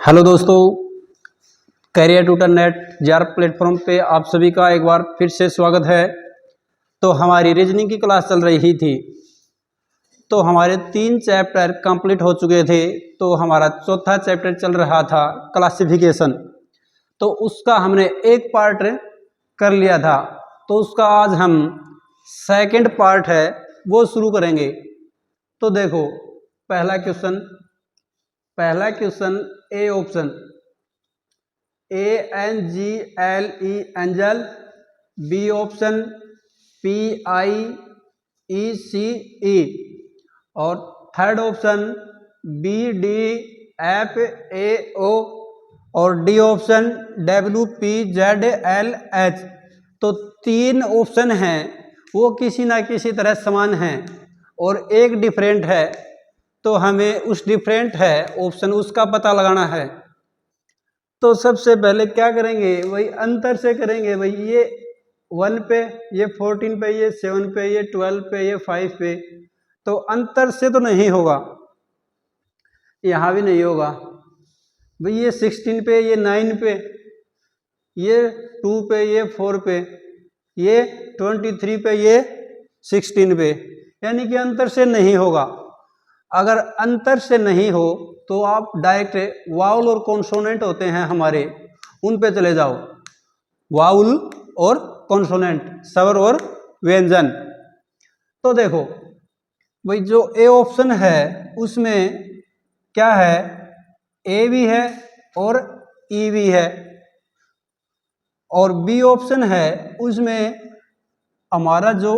Hello दोस्तों, career tutor net जार platform पे आप सभी का एक बार फिर से स्वागत है। तो हमारी रीजनिंग की क्लास चल रही थी, तो हमारे 3 चैप्टर कंप्लीट हो चुके थे। तो हमारा चौथा चैप्टर चल रहा था क्लासिफिकेशन, तो उसका हमने एक पार्ट कर लिया था। तो उसका आज हम सेकंड पार्ट है वो शुरू करेंगे। तो देखो, पहला question A option ANGLE angel, B option PIECE और थर्ड ऑप्शन BDFAO और डी ऑप्शन WPZLH। तो 3 ऑप्शन हैं वो किसी ना किसी तरह समान हैं और एक डिफरेंट है, तो हमें उस डिफरेंट है ऑप्शन उसका पता लगाना है। तो सबसे पहले क्या करेंगे, वही अंतर से करेंगे। भाई ये 1 पे, ये 14 पे, ये 7 पे, ये 12 पे, ये 5 पे, तो अंतर से तो नहीं होगा, यहाँ भी नहीं होगा। भाई ये 16 पे, ये 9 पे, ये 2 पे, ये 4 पे, ये 23 पे, ये 16 पे, यानी कि अंतर से नहीं होगा। अगर अंतर से नहीं हो तो आप डायरेक्ट वाउल और कॉन्सोनेंट होते हैं हमारे, उन पे चले जाओ। वाउल और कॉन्सोनेंट, स्वर और व्यंजन। तो देखो भाई, जो ए ऑप्शन है उसमें क्या है, ए भी है और ई भी है, और बी ऑप्शन है उसमें हमारा जो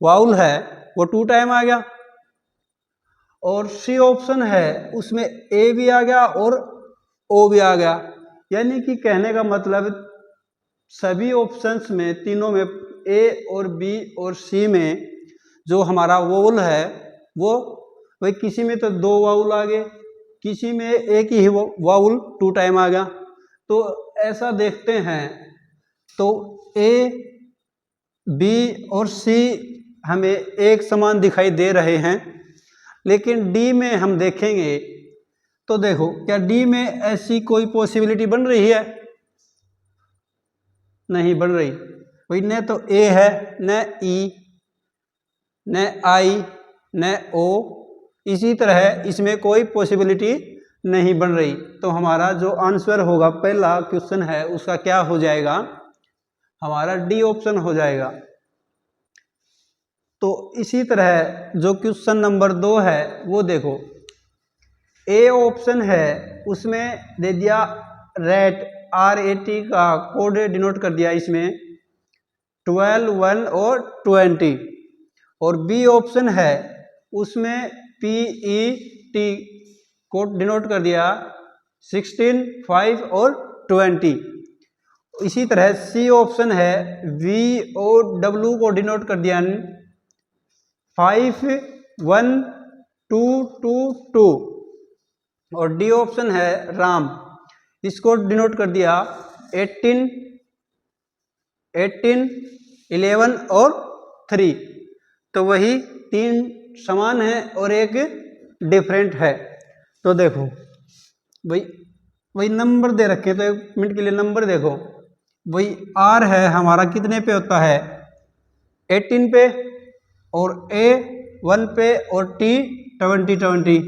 वाउल है वो 2 टाइम आ गया, और सी ऑप्शन है उसमें ए भी आ गया और ओ भी आ गया। यानी कि कहने का मतलब सभी ऑप्शंस में, तीनों में, ए और बी और सी में जो हमारा वाउल है वो भाई किसी में तो 2 वाउल आ गए, किसी में एक ही वाउल 2 टाइम आ गया। तो ऐसा देखते हैं तो ए, बी और सी हमें एक समान दिखाई दे रहे हैं, लेकिन डी में हम देखेंगे तो देखो, क्या डी में ऐसी कोई पॉसिबिलिटी बन रही है? नहीं बन रही। भाई न तो ए है, न ई, न आई, न ओ, इसी तरह इसमें कोई पॉसिबिलिटी नहीं बन रही। तो हमारा जो आंसर होगा, पहला क्वेश्चन है उसका क्या हो जाएगा, हमारा डी ऑप्शन हो जाएगा। तो इसी तरह जो क्वेश्चन नंबर 2 है वो देखो, ए ऑप्शन है उसमें दे दिया रेट, RAT का कोड डिनोट कर दिया इसमें 12, 1 और 20, और बी ऑप्शन है उसमें PET कोड डिनोट कर दिया 16, 5 और 20। इसी तरह सी ऑप्शन है VOW को डिनोट कर दिया 5, 1, 2, 2, 2, और डी ऑप्शन है राम, इसको डिनोट कर दिया 18, 18, 11 और 3। तो वही 3 समान है और एक डिफरेंट है। तो देखो वही नंबर दे रखे, तो 1 मिनट के लिए नंबर देखो। वही आर है हमारा कितने पे होता है, 18 पे, और ए 1 पे, और टी 20।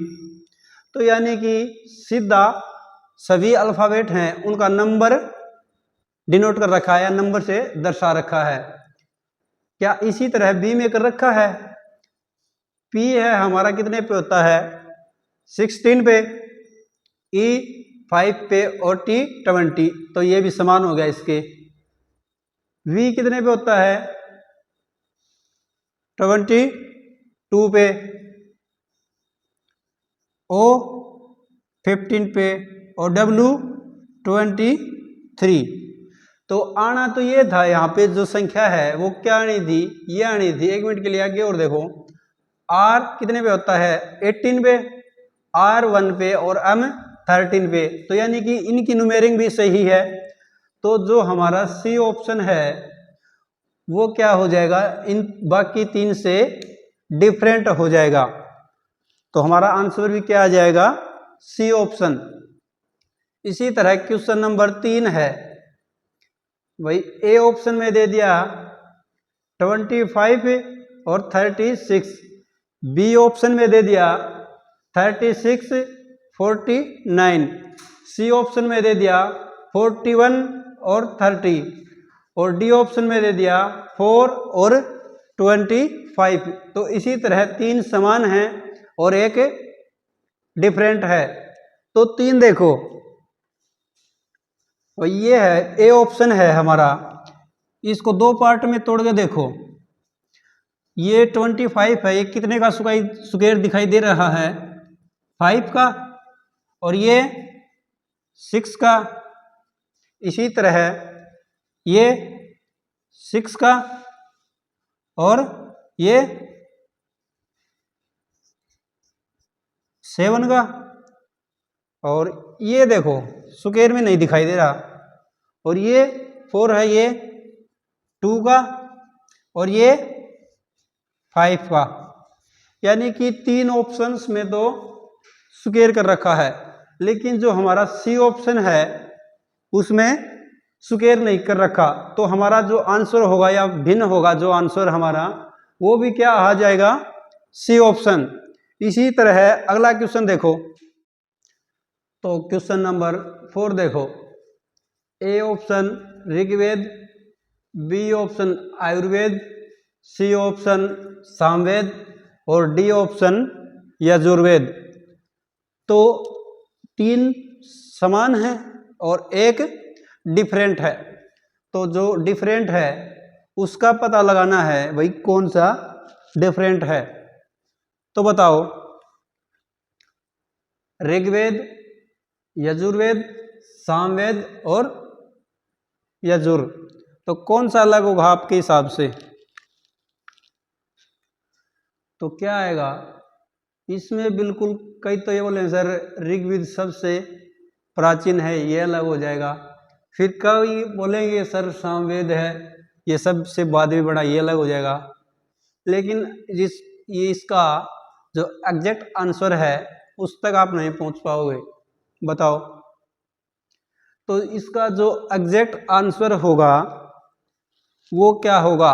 तो यानी कि सीधा सभी अल्फ़ाबेट हैं उनका नंबर डिनोट कर रखा है या नंबर से दर्शा रखा है। क्या इसी तरह बी में कर रखा है, पी है हमारा कितने पे होता है, 16 पे, ई 5 पे, और टी 20। तो ये भी समान हो गया इसके। वी कितने पे होता है, 22 पे, ओ 15 पे, और डब्लू 23। तो आना तो ये था, यहाँ पे जो संख्या है वो क्या आनी थी, ये आनी थी। 1 मिनट के लिए आगे और देखो, आर कितने पे होता है, 18 पे, आर 1 पे, और एम 13 पे। तो यानी कि इनकी न्यूमेरिंग भी सही है। तो जो हमारा सी ऑप्शन है वो क्या हो जाएगा, इन बाकी 3 से डिफरेंट हो जाएगा। तो हमारा आंसर भी क्या आ जाएगा, सी ऑप्शन। इसी तरह क्वेश्चन नंबर 3 है, भाई ए ऑप्शन में दे दिया 25 और 36, बी ऑप्शन में दे दिया 36 49, सी ऑप्शन में दे दिया 41 और 30, और डी ऑप्शन में दे दिया 4 और 25। तो इसी तरह 3 समान हैं और एक डिफरेंट है। तो 3 देखो, और ये है ए ऑप्शन है हमारा, इसको 2 पार्ट में तोड़ के देखो। ये 25 है, ये कितने का स्क्वायर दिखाई दे रहा है? 5 का, और ये 6 का। इसी तरह ये 6 का और ये 7 का, और ये देखो स्क्वायर में नहीं दिखाई दे रहा, और ये 4 है, ये 2 का और ये 5 का। यानी कि 3 ऑप्शंस में तो स्क्वायर कर रखा है, लेकिन जो हमारा सी ऑप्शन है उसमें स्क्वायर नहीं कर रखा। तो हमारा जो आंसर होगा या भिन्न होगा जो आंसर हमारा, वो भी क्या आ जाएगा? C option. इसी तरह अगला क्वेश्चन देखो, तो क्वेश्चन नंबर 4 देखो। A option Rigveda, B option Ayurveda, C option Samaveda और डी ऑप्शन यजुर्वेद। तो 3 समान है और एक डिफरेंट है। तो जो डिफरेंट है उसका पता लगाना है, भाई कौन सा डिफरेंट है। तो बताओ, ऋग्वेद, यजुर्वेद, सामवेद और यजुर, तो कौन सा अलग होगा आपके हिसाब से? तो क्या आएगा इसमें? बिल्कुल कई तो ये बोले सर ऋग्वेद सबसे प्राचीन है, ये अलग हो जाएगा। फिर कई बोलेंगे सर सामवेद है, ये सबसे बाद में बड़ा, ये अलग हो जाएगा। लेकिन ये इसका जो एग्जैक्ट आंसर है उस तक आप नहीं पहुंच पाओगे। बताओ, तो इसका जो एग्जैक्ट आंसर होगा वो क्या होगा?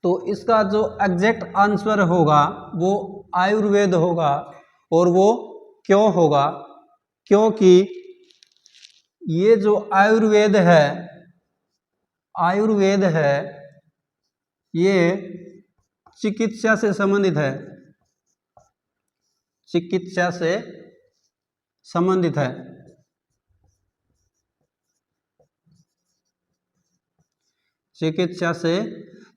तो इसका जो एग्जैक्ट आंसर होगा वो आयुर्वेद होगा। और वो क्यों होगा? क्योंकि ये जो आयुर्वेद है ये चिकित्सा से संबंधित है, चिकित्सा से संबंधित है। चिकित्सा से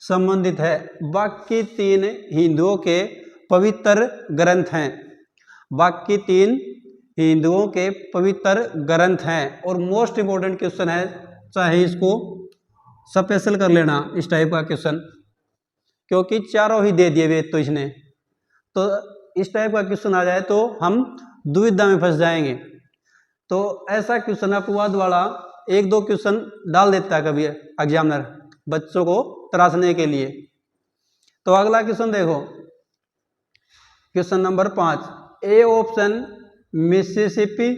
संबंधित है। बाकी 3 हिंदुओं के पवित्र ग्रंथ हैं। बाकी 3 हिंदुओं के पवित्र ग्रंथ हैं। और मोस्ट इंपॉर्टेंट क्वेश्चन है, चाहे इसको स्पेशल कर लेना इस टाइप का क्वेश्चन, क्योंकि चारों ही दे दिए वेद तो इसने। तो इस टाइप का क्वेश्चन आ जाए तो हम दुविधा में फंस जाएंगे। तो ऐसा क्वेश्चन अपवाद वाला 1-2 क्वेश्चन डाल देता है कभी एग्जामिनर बच्चों को तराशने के लिए। तो अगला क्वेश्चन देखो, question number 5। A option Mississippi,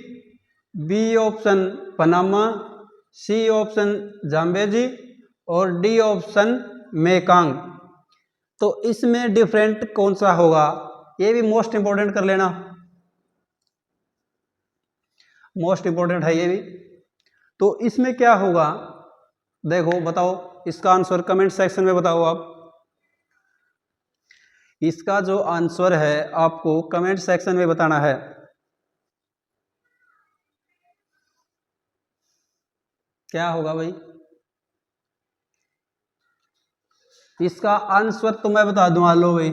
B option Panama, C option Zambezi और डी ऑप्शन मेकांग। तो इसमें डिफरेंट कौन सा होगा? ये भी मोस्ट इंपॉर्टेंट कर लेना, मोस्ट इंपॉर्टेंट है ये भी। तो इसमें क्या होगा देखो, बताओ इसका आंसर कमेंट सेक्शन में बताओ आप। इसका जो आंसर है आपको कमेंट सेक्शन में बताना है। क्या होगा भाई? इसका आंसर तो मैं बता दूं, लो भाई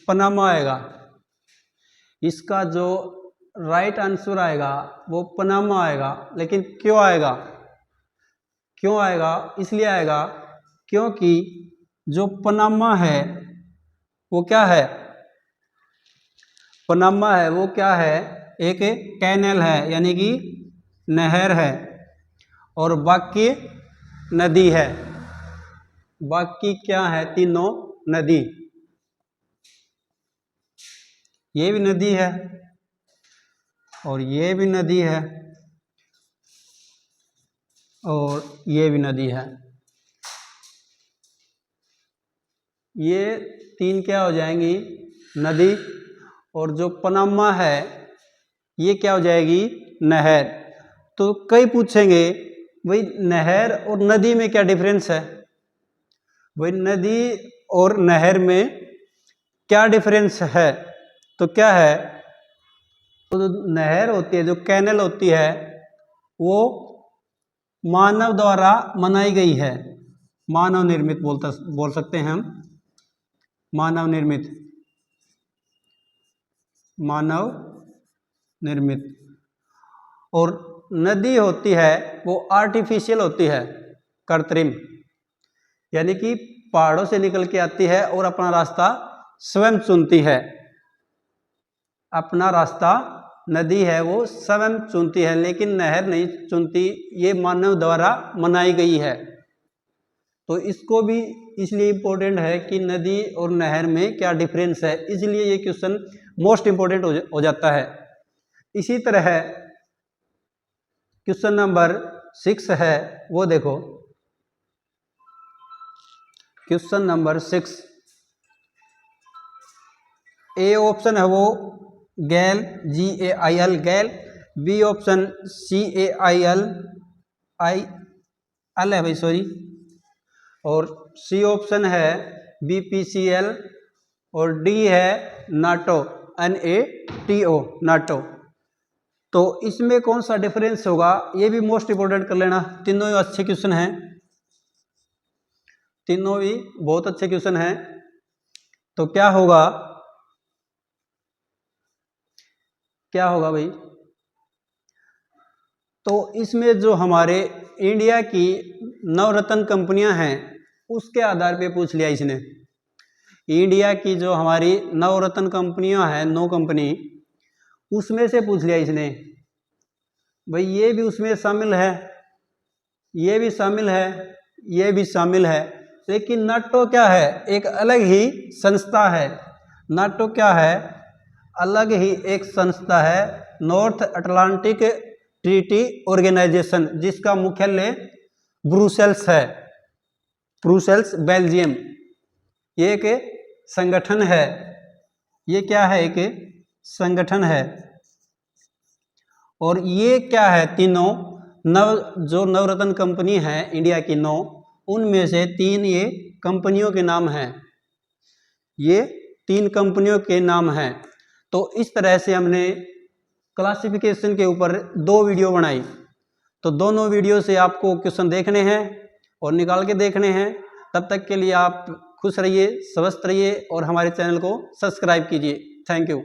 पनामा आएगा। इसका जो राइट आंसर आएगा वो पनामा आएगा। लेकिन क्यों आएगा? क्यों आएगा? इसलिए आएगा क्योंकि जो पनामा है वो क्या है? पनामा है वो क्या है? एक कैनल है, यानी कि नहर है, और बाकी नदी है। बाकी क्या है? तीनों नदी। ये भी नदी है और ये भी नदी है और ये भी नदी है। ये तीन क्या हो जाएंगी? नदी। और जो पनामा है ये क्या हो जाएगी? नहर। तो कई पूछेंगे भाई नहर और नदी में क्या डिफरेंस है? भाई नदी और नहर में क्या डिफरेंस है? तो क्या है? तो जो नहर होती है, जो कैनल होती है, वो मानव द्वारा बनाई गई है, मानव निर्मित बोल सकते हैं हम, मानव निर्मित, मानव निर्मित। और नदी होती है वो आर्टिफिशियल होती है, कृत्रिम, यानी कि पहाड़ों से निकल के आती है और अपना रास्ता स्वयं चुनती है। अपना रास्ता नदी है वो स्वयं चुनती है, लेकिन नहर नहीं चुनती, ये मानव द्वारा बनाई गई है। तो इसको भी इसलिए इम्पोर्टेंट है कि नदी और नहर में क्या डिफरेंस है, इसलिए ये क्वेश्चन मोस्ट इम्पोर्टेंट हो जाता है। इसी तरह क्वेश्चन नंबर 6 है, वो देखो क्वेश्चन नंबर 6। ए ऑप्शन है वो गैल, GAIL गैल। बी ऑप्शन CAIL है भाई, सॉरी। और सी ऑप्शन है BPCL। और डी है नाटो, NATO, नाटो। तो इसमें कौन सा डिफरेंस होगा, ये भी मोस्ट इंपोर्टेंट कर लेना। तीनों ही अच्छे क्वेश्चन हैं, तीनों ही बहुत अच्छे क्वेश्चन हैं। तो क्या होगा, क्या होगा भाई? तो इसमें जो हमारे इंडिया की नवरत्न कंपनियां हैं उसके आधार पे पूछ लिया इसने। इंडिया की जो हमारी नवरत्न कंपनियां हैं, 9 कंपनी, उसमें से पूछ लिया इसने। भाई ये भी उसमें शामिल है, ये भी शामिल है, ये भी शामिल है, लेकिन नाटो क्या है? एक अलग ही संस्था है। नाटो क्या है? अलग ही एक संस्था है, नॉर्थ अटलांटिक ट्रीटी ऑर्गेनाइजेशन, जिसका मुख्यालय ब्रुसेल्स है, ब्रुसेल्स, बेल्जियम। ये एक संगठन है, ये क्या है? एक संगठन है। और ये क्या है? तीनों जो नवरत्न कंपनी है इंडिया की 9, उनमें से 3 ये कंपनियों के नाम हैं, ये 3 कंपनियों के नाम हैं। तो इस तरह से हमने क्लासिफिकेशन के ऊपर 2 वीडियो बनाई। तो दोनों वीडियो से आपको क्वेश्चन देखने हैं और निकाल के देखने हैं। तब तक के लिए आप खुश रहिए, स्वस्थ रहिए और हमारे चैनल को सब्सक्राइब कीजिए। Thank you.